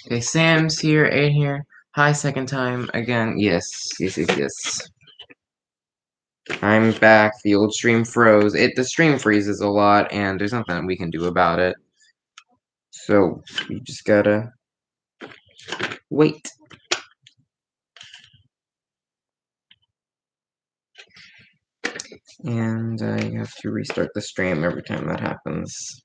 Okay, Sam's here, 8 here. Hi, second time again. Yes. I'm back. The old stream froze. The stream freezes a lot, and there's nothing we can do about it. So you just gotta wait. And I have to restart the stream every time that happens.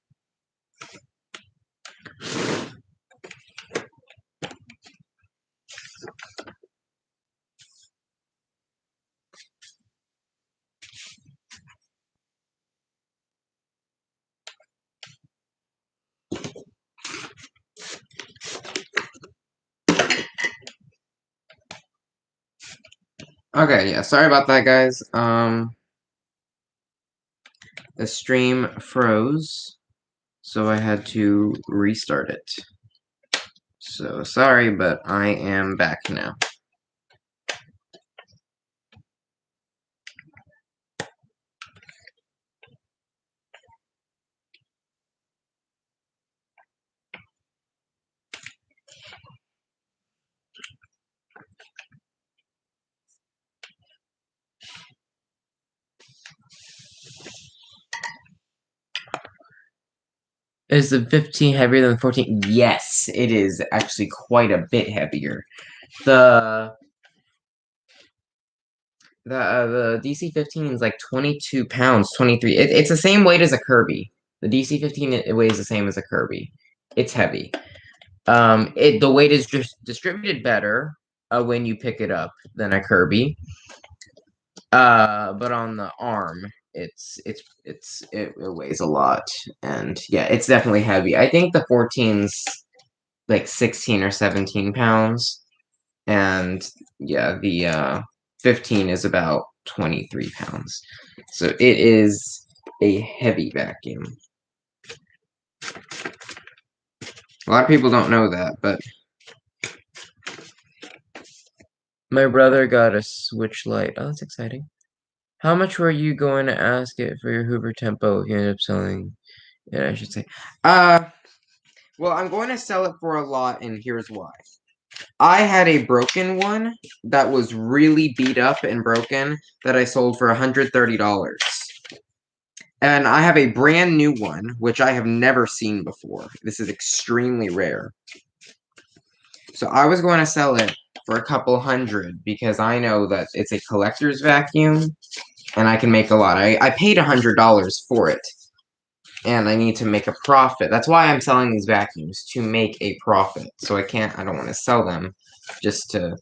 Okay, yeah, sorry about that, guys. The stream froze, so I had to restart it. So sorry, but I am back now. Is the 15 heavier than the 14? Yes, it is actually quite a bit heavier. The DC-15 is like 22 pounds, 23. It's the same weight as a Kirby. The DC-15 it weighs the same as a Kirby. It's heavy. The weight is just distributed better when you pick it up than a Kirby. But on the arm, it weighs a lot, and yeah, it's definitely heavy. I think the 14's like 16 or 17 pounds, and yeah, the 15 is about 23 pounds. So it is a heavy vacuum. A lot of people don't know that, but my brother got a Switch Lite. Oh, that's exciting. How much were you going to ask it for your Hoover Tempo if you end up selling it, I should say? Well, I'm going to sell it for a lot, and here's why. I had a broken one that was really beat up and broken that I sold for $130. And I have a brand new one, which I have never seen before. This is extremely rare. So I was going to sell it for a couple hundred because I know that it's a collector's vacuum and I can make a lot. I paid $100 for it and I need to make a profit. That's why I'm selling these vacuums, to make a profit. So I don't want to sell them just to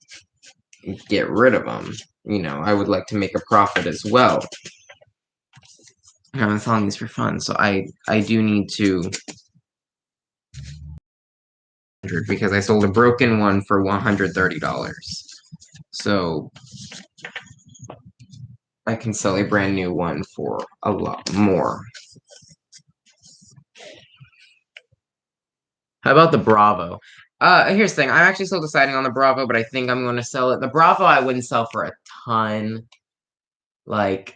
get rid of them. You know, I would like to make a profit as well. I'm selling these for fun, so I do need to, because I sold a broken one for $130. So I can sell a brand new one for a lot more. How about the Bravo? Here's the thing. I'm actually still deciding on the Bravo, but I think I'm going to sell it. The Bravo I wouldn't sell for a ton. Like,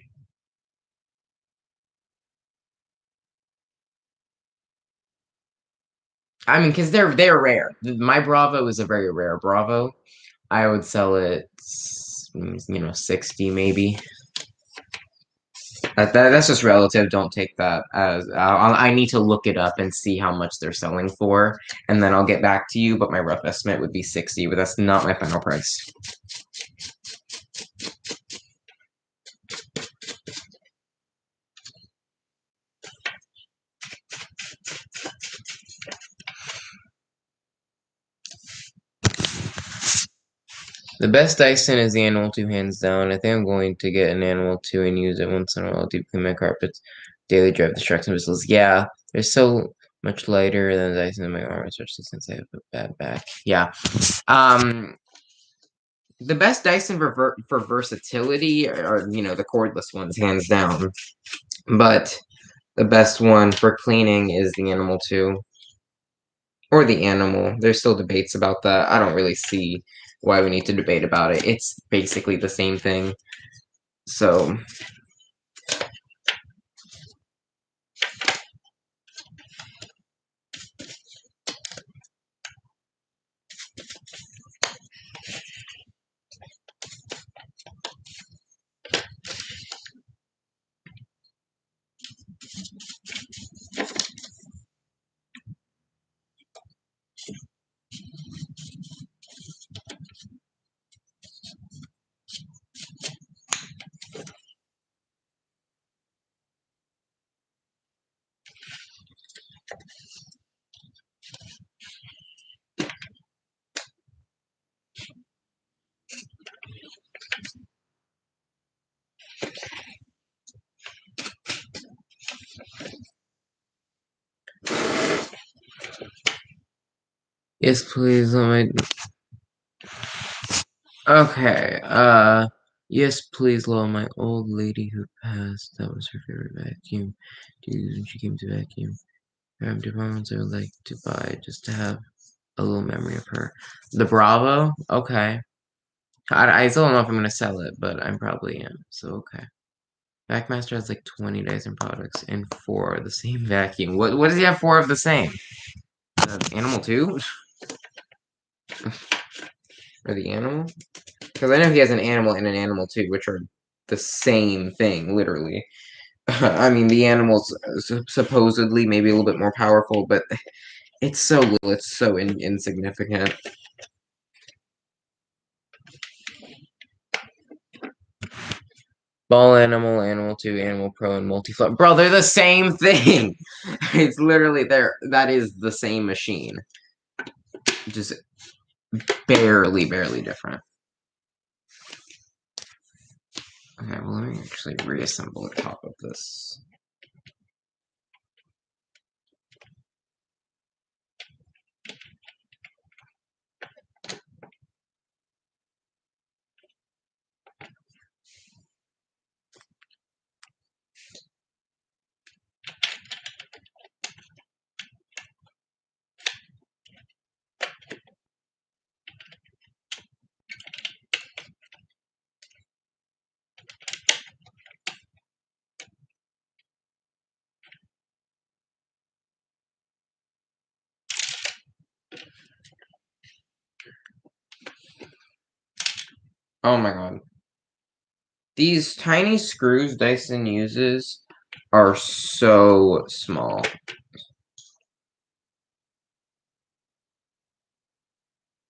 I mean, because they're rare. My Bravo is a very rare Bravo. I would sell it, 60 maybe. That's just relative. Don't take that as I need to look it up and see how much they're selling for, and then I'll get back to you. But my rough estimate would be 60, but that's not my final price. The best Dyson is the Animal 2, hands down. I think I'm going to get an Animal 2 and use it once in a while. Deep clean my carpets, daily drive the trucks and whistles. Yeah, they're so much lighter than Dyson in my arm, especially since I have a bad back. Yeah. The best Dyson for versatility are, the cordless ones, hands down. But the best one for cleaning is the Animal 2. Or the Animal. There's still debates about that. I don't really see why we need to debate about it. It's basically the same thing. So yes, please. Let me. Okay. Yes, please. Love my old lady who passed. That was her favorite vacuum. Dude, when she came to vacuum. Empty moments I would like to buy just to have a little memory of her. The Bravo? Okay. I still don't know if I'm gonna sell it, but I probably am. So okay. Backmaster has like 20 Dyson products and 4 of the same vacuum. What does he have 4 of the same? Animal 2? Or the animal? Because I know he has an animal and an animal 2, which are the same thing, literally. I mean, the animal's supposedly maybe a little bit more powerful, but it's so little, it's so insignificant. Ball animal, animal 2, animal pro, and multi-float. Bro, they're the same thing! It's literally there. That is the same machine. Just barely different. Okay, well, let me actually reassemble the top of this. Oh my god. These tiny screws Dyson uses are so small.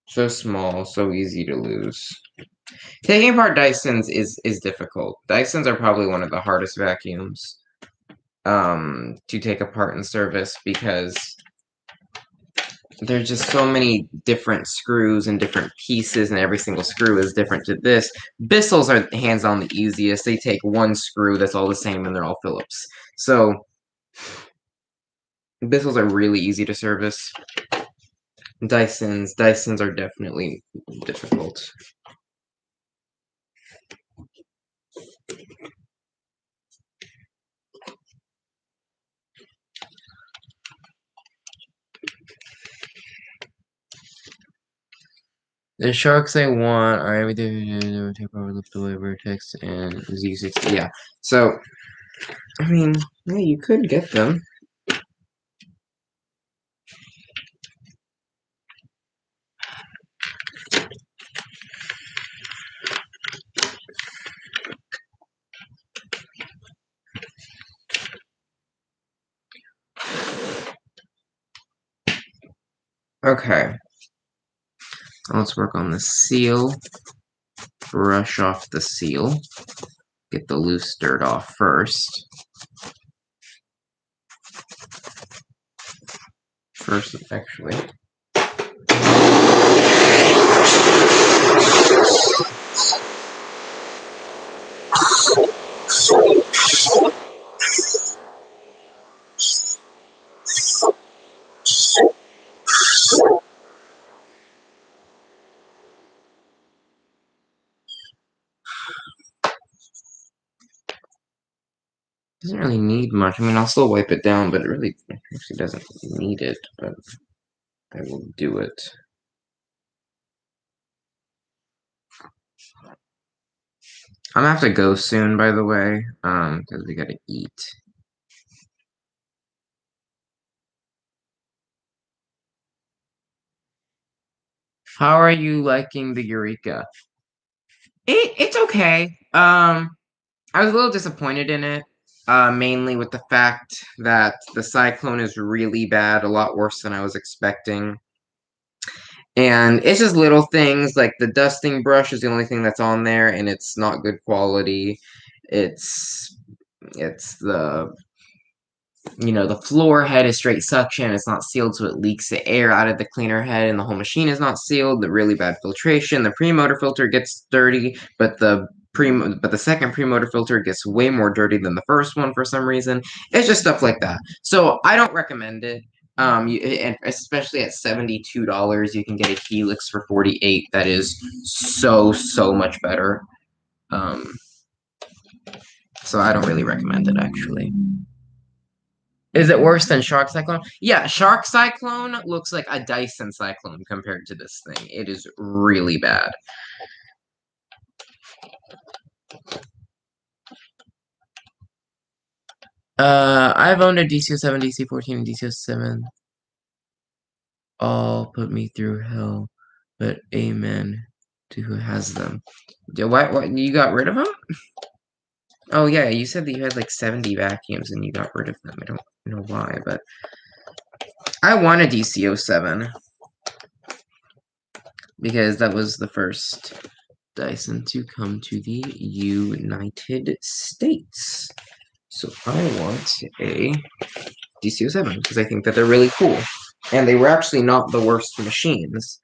So small, so easy to lose. Taking apart Dysons is difficult. Dysons are probably one of the hardest vacuums to take apart and service because there's just so many different screws and different pieces, and every single screw is different to this. Bissells are hands-on the easiest. They take one screw that's all the same, and they're all Phillips. So Bissells are really easy to service. Dysons are definitely difficult. The sharks I want are everything take over, lift away, vertex, and Z60. Yeah. So, I mean, yeah, you could get them. Okay. Let's work on the seal. Brush off the seal. Get the loose dirt off first. Actually. Doesn't really need much. I mean, I'll still wipe it down, but it really actually doesn't need it, but I will do it. I'm gonna have to go soon, by the way, because we gotta eat. How are you liking the Eureka? It's okay. I was a little disappointed in it, mainly with the fact that the cyclone is really bad, a lot worse than I was expecting. And it's just little things like the dusting brush is the only thing that's on there, and it's not good quality. It's it's the floor head is straight suction. It's not sealed, so it leaks the air out of the cleaner head, and the whole machine is not sealed. The really bad filtration. The pre-motor filter gets dirty, but the second pre-motor filter gets way more dirty than the first one for some reason. It's just stuff like that. So I don't recommend it. And especially at $72, you can get a Helix for 48. That is so much better. Um, so I don't really recommend it actually. Is it worse than Shark Cyclone? Yeah, Shark Cyclone looks like a Dyson Cyclone compared to this thing. It is really bad. I've owned a DC07, DC14, and DC07. All put me through hell, but amen to who has them. What, you got rid of them? Oh yeah, you said that you had like 70 vacuums and you got rid of them. I don't know why, but I want a DC07 because that was the first Dyson to come to the United States. So I want a DC07 because I think that they're really cool. And they were actually not the worst machines.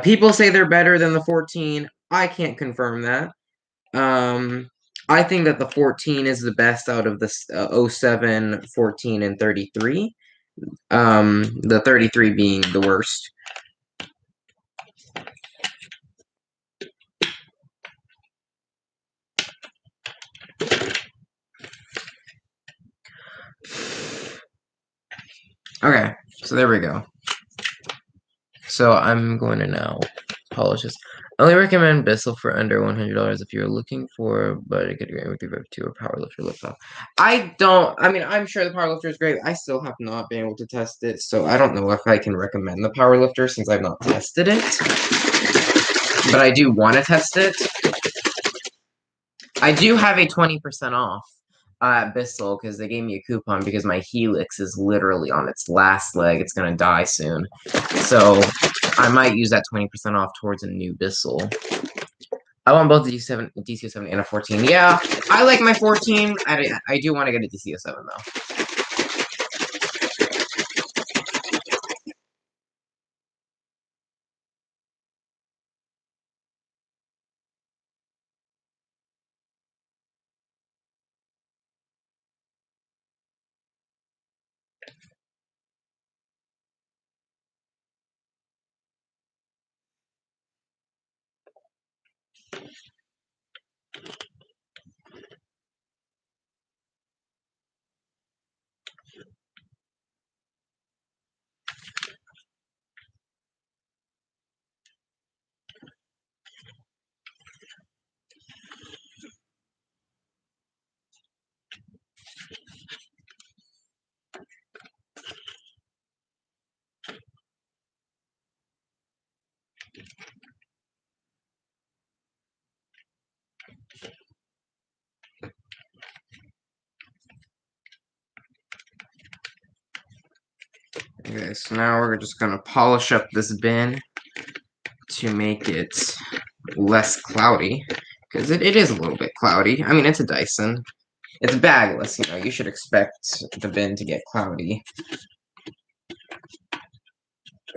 People say they're better than the 14. I can't confirm that. I think that the 14 is the best out of the 07, 14, and 33. The 33 being the worst. Okay, so there we go. So I'm going to now polish this. I only recommend Bissell for under $100 if you're looking for, but a good grain with your to a power lifter lift off. I'm sure the power lifter is great. I still have not been able to test it, so I don't know if I can recommend the power lifter since I've not tested it. But I do want to test it. I do have a 20% off at Bissell because they gave me a coupon because my Helix is literally on its last leg. It's going to die soon. So I might use that 20% off towards a new Bissell. I want both the DC07 and a 14. Yeah, I like my 14. I do want to get a DC07 though. Okay, so now we're just gonna polish up this bin to make it less cloudy because it is a little bit cloudy. I mean, it's a Dyson. It's bagless, you should expect the bin to get cloudy.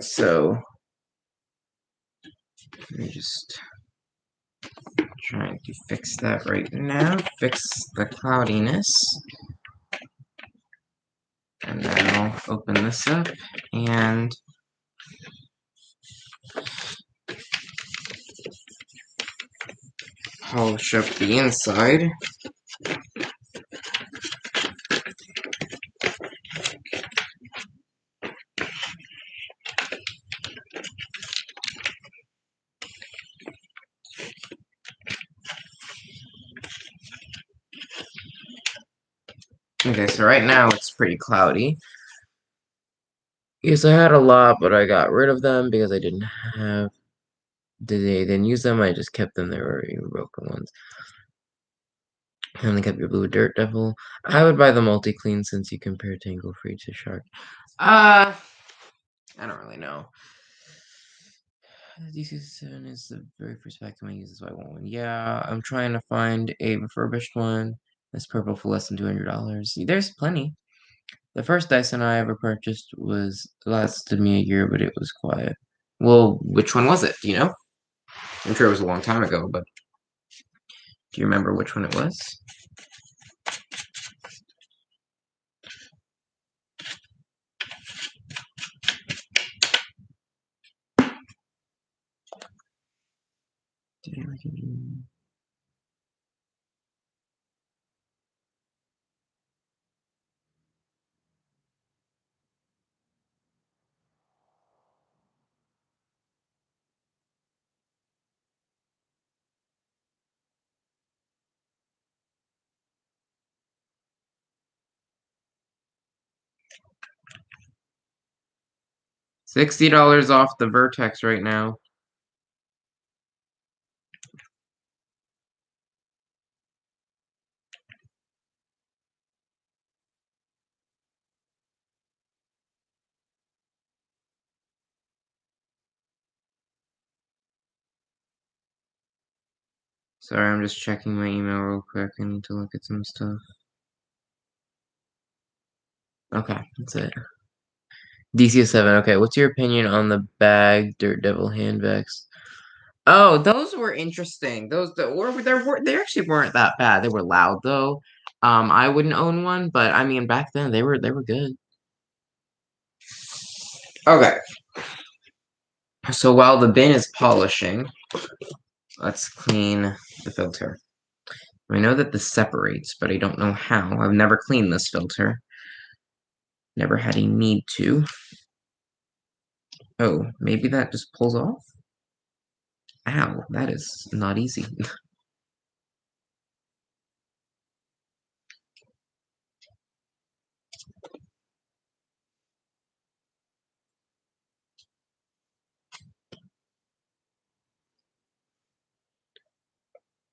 So, let me just trying to fix that right now. Fix the cloudiness. And now open this up and polish up the inside. Okay, so right now it's pretty cloudy. Yes, I had a lot, but I got rid of them because I didn't have. Didn't use them. I just kept them. They were even broken ones. And then kept your blue dirt devil. I would buy the multi clean since you compare Tangle Free to Shark. I don't really know. DC7 is the very first vacuum I use, that's why I want one. Yeah, I'm trying to find a refurbished one that's purple for less than $200. There's plenty. The first Dyson I ever purchased lasted me a year, but it was quiet. Well, which one was it? Do you know? I'm sure it was a long time ago, but do you remember which one it was? $60 off the Vertex right now. Sorry, I'm just checking my email real quick. I need to look at some stuff. Okay, that's it. DC7. Okay, what's your opinion on the bag Dirt Devil handbags? Oh, those were interesting. They actually weren't that bad. They were loud though. I wouldn't own one, but I mean back then they were good. Okay. So while the bin is polishing, let's clean the filter. I know that this separates, but I don't know how. I've never cleaned this filter. Never had a need to. Oh, maybe that just pulls off? Ow, that is not easy.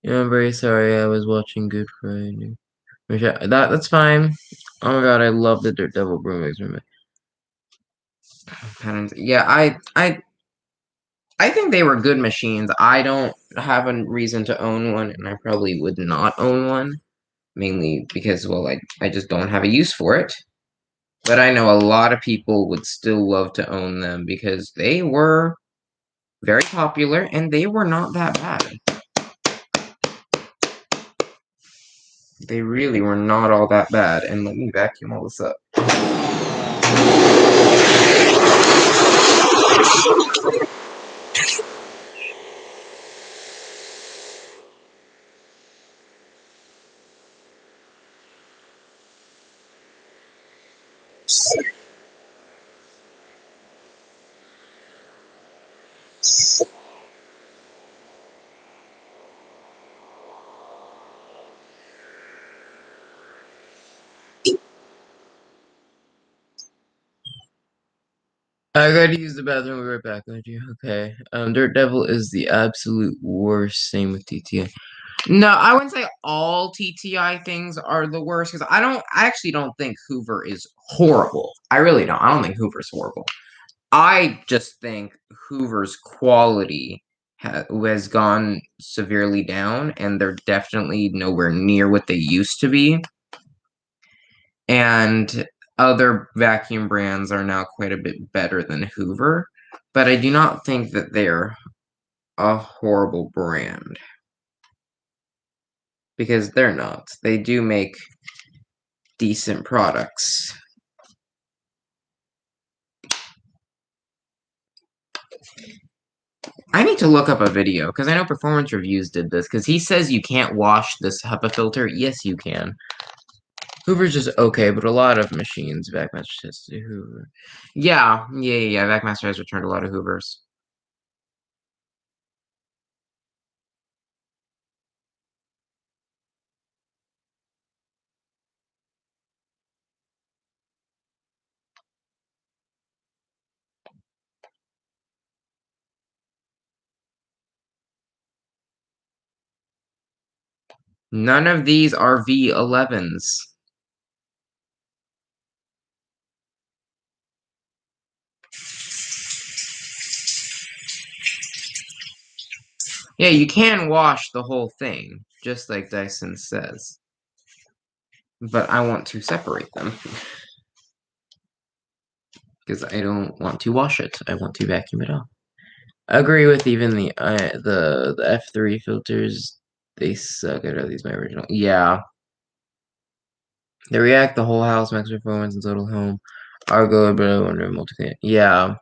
Yeah, I'm very sorry. I was watching Good Friday. That's fine. Oh my god, I love the Dirt Devil broom experiment. Patterns. Yeah, I think they were good machines. I don't have a reason to own one, and I probably would not own one, mainly because, well, I just don't have a use for it. But I know a lot of people would still love to own them because they were very popular and they were not that bad. They really were not all that bad. And let me vacuum all this up. I gotta use the bathroom. We'll be right back. Would you? Okay. Dirt Devil is the absolute worst. Same with TTA. No, I wouldn't say all TTI things are the worst because I actually don't think Hoover is horrible. I really don't. I don't think Hoover's horrible. I just think Hoover's quality has gone severely down, and they're definitely nowhere near what they used to be. And other vacuum brands are now quite a bit better than Hoover, but I do not think that they're a horrible brand because they're not. They do make decent products. I need to look up a video because I know Performance Reviews did this because he says you can't wash this HEPA filter. Yes, you can. Hoover's just okay, but a lot of machines, Vacuummaster has to Hoover. Yeah. Vacuummaster has returned a lot of Hoovers. None of these are V11s. Yeah, you can wash the whole thing, just like Dyson says. But I want to separate them. Because I don't want to wash it. I want to vacuum it off. I agree with even the F3 filters. They suck. I'd rather use my original. Yeah. They react the whole house, max performance, and total home. Are good, but I wonder multi. Yeah.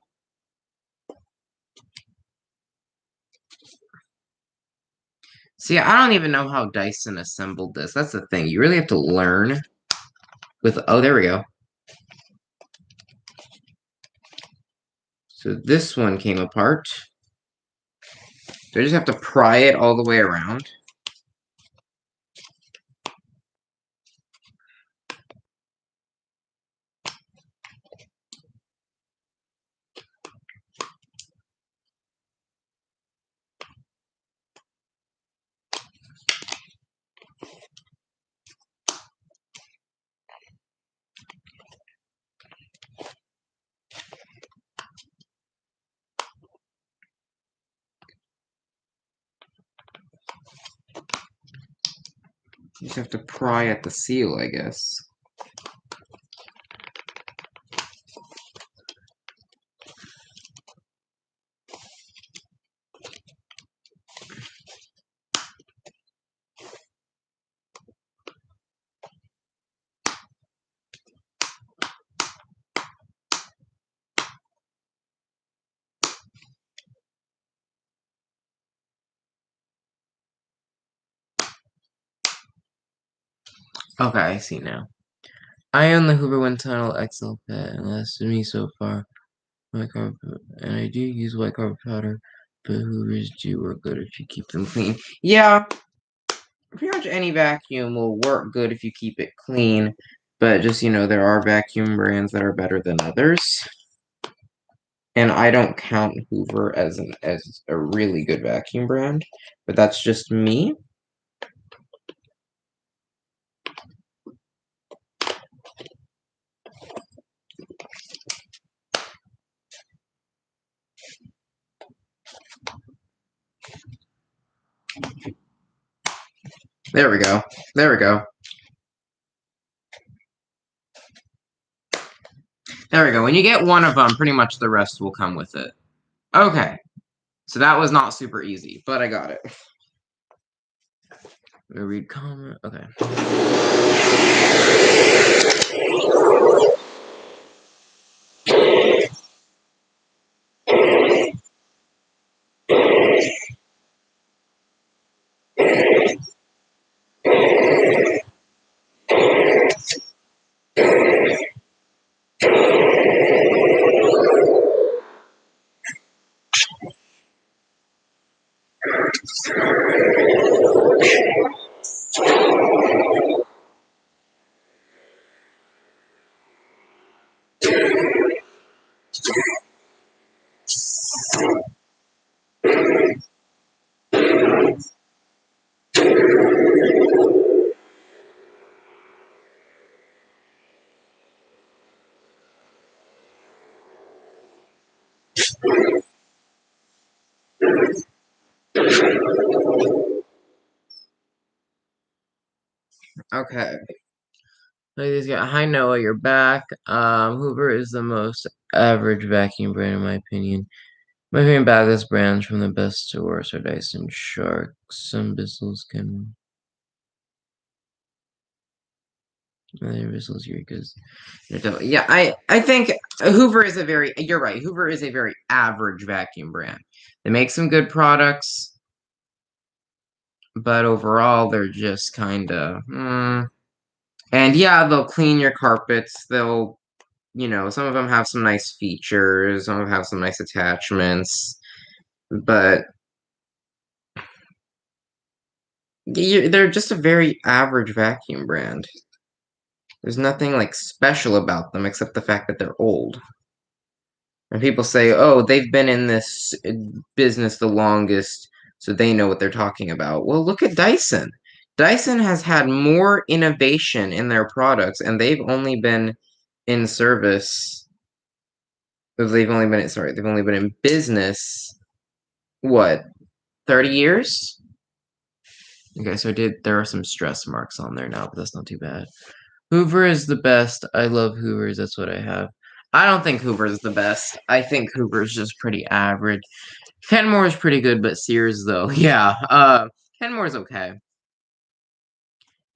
See, I don't even know how Dyson assembled this. That's the thing. You really have to learn with. Oh, there we go. So this one came apart. So I just have to pry it all the way around. You just have to pry at the seal, I guess. Okay, I see now. I own the Hoover Wind Tunnel XL pet, and lasted me so far. And I do use white carpet powder, but Hoovers do work good if you keep them clean. Yeah, pretty much any vacuum will work good if you keep it clean, but just, there are vacuum brands that are better than others. And I don't count Hoover as a really good vacuum brand, but that's just me. There we go. There we go. There we go. When you get one of them, pretty much the rest will come with it. Okay. So that was not super easy, but I got it. Read comment. Okay. Okay. Hi Noah, you're back. Hoover is the most average vacuum brand in my opinion. My favorite bagless brands from the best to worst are Dyson Shark. Some bristles can other bristles Eureka's. Yeah, I think Hoover is you're right. Hoover is a very average vacuum brand. They make some good products, but overall they're just kinda And yeah, they'll clean your carpets. They'll, some of them have some nice features, some of them have some nice attachments, but they're just a very average vacuum brand. There's nothing like special about them except the fact that they're old. And people say, oh, they've been in this business the longest, so they know what they're talking about. Well, look at Dyson. Dyson has had more innovation in their products, and they've only been in service. They've only been they've only been in business. What, 30 years? Okay, so there are some stress marks on there now, but that's not too bad. Hoover is the best. I love Hoovers. That's what I have. I don't think Hoover is the best. I think Hoover is just pretty average. Kenmore is pretty good, but Sears though, yeah. Kenmore is okay.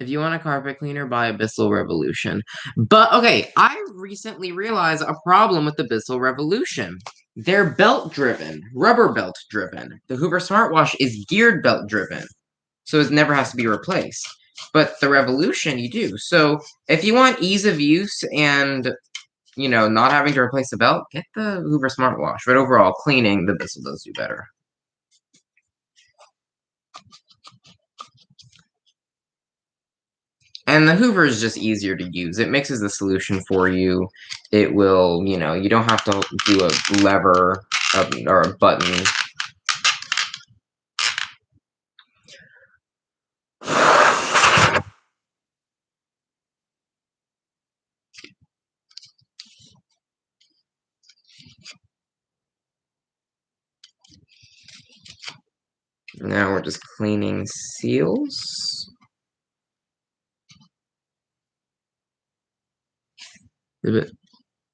If you want a carpet cleaner, buy a Bissell Revolution. But okay, I recently realized a problem with the Bissell Revolution. They're belt driven, rubber belt driven. The Hoover Smartwash is geared belt driven, so it never has to be replaced. But the Revolution, you do. So if you want ease of use and, you know, not having to replace the belt, get the Hoover Smartwash. But overall, cleaning, the Bissell does do better. And the Hoover is just easier to use. It mixes the solution for you. It will, you know, you don't have to do a lever or a button. Now we're just cleaning seals. The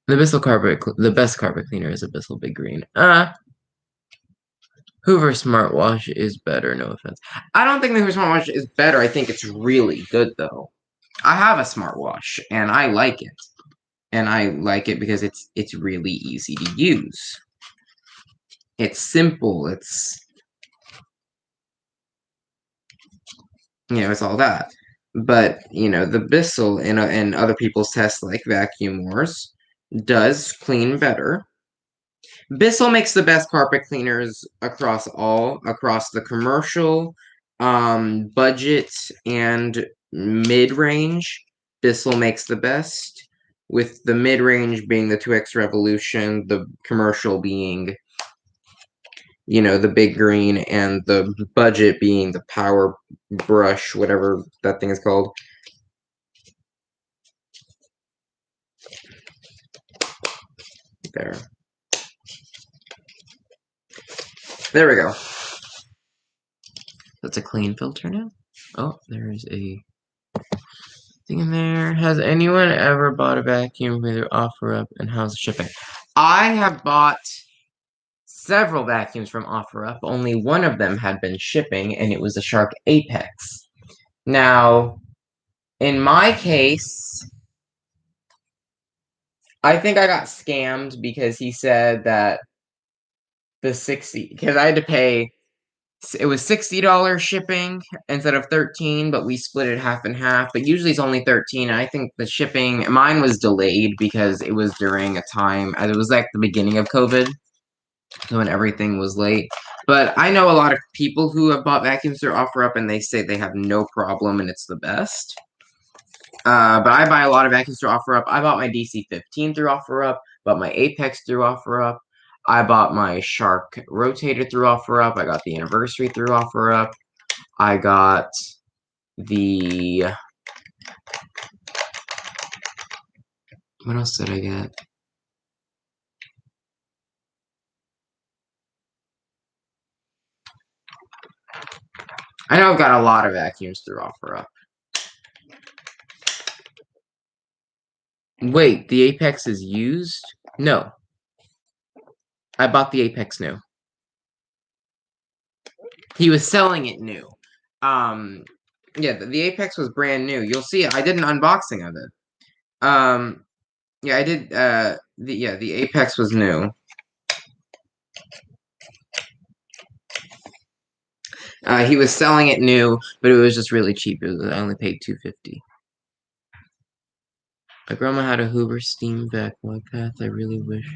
Bissell the best carpet cleaner is a Bissell Big Green. Hoover Smartwash is better, no offense. I don't think the Hoover Smartwash is better. I think it's really good, though. I have a smartwatch, and I like it. And I like it because it's really easy to use. It's simple. It's, you know, it's all that. But, you know, the Bissell and other people's tests like Vacuum Wars does clean better. Bissell makes the best carpet cleaners across the commercial, budget, and mid-range. Bissell makes the best, with the mid-range being the 2X Revolution, the commercial being, you know, the Big Green, and the budget being the Power Brush, whatever that thing is called. There. There we go. That's a clean filter now. Oh, there is a thing in there. Has anyone ever bought a vacuum with your OfferUp, and how's the shipping? I have bought several vacuums from OfferUp. Only one of them had been shipping, and it was the Shark Apex. Now, in my case, I think I got scammed because he said that the 60, because I had to pay, it was $60 shipping instead of 13, but we split it half and half. But usually it's only 13. And I think the shipping, mine was delayed because it was during a time, it was like the beginning of COVID, so when everything was late. But I know a lot of people who have bought vacuums through OfferUp, and they say they have no problem and it's the best. But I buy a lot of vacuums through OfferUp. I bought my DC-15 through OfferUp, bought my Apex through OfferUp. I bought my Shark Rotator through OfferUp. I got the Anniversary through OfferUp. I got the... What else did I get? I know I've got a lot of vacuums through OfferUp. Wait, the Apex is used? No. I bought the Apex new. He was selling it new. Yeah, the Apex was brand new. You'll see it. I did an unboxing of it. Yeah, I did, the Apex was new. He was selling it new, but it was just really cheap. I only paid $2.50. My grandma had a Hoover steam vac like that. I really wish.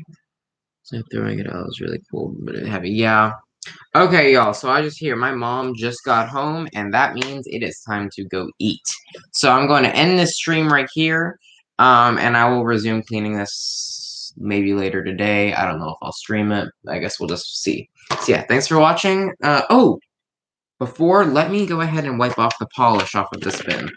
So throwing it out was really cool, but heavy. Yeah. Okay, y'all. So I just hear my mom just got home, and that means it is time to go eat. So I'm going to end this stream right here, and I will resume cleaning this maybe later today. I don't know if I'll stream it. I guess we'll just see. So yeah, thanks for watching. Oh. let me go ahead and wipe off the polish off of this bin.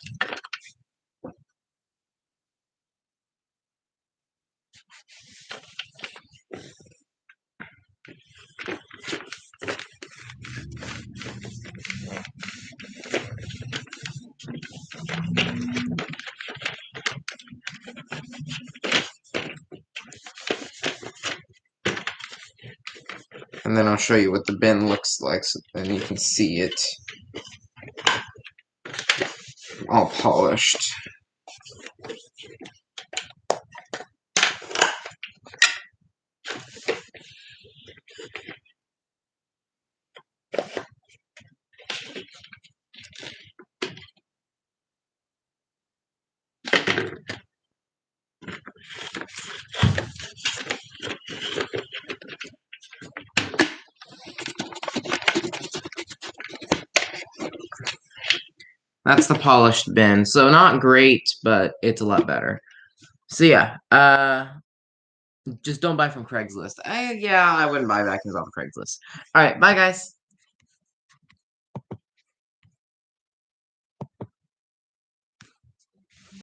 And then I'll show you what the bin looks like, so then you can see it all polished. That's the polished bin. So not great, but it's a lot better. So yeah, just don't buy from Craigslist. Yeah, I wouldn't buy vacuums off of Craigslist. All right, bye guys.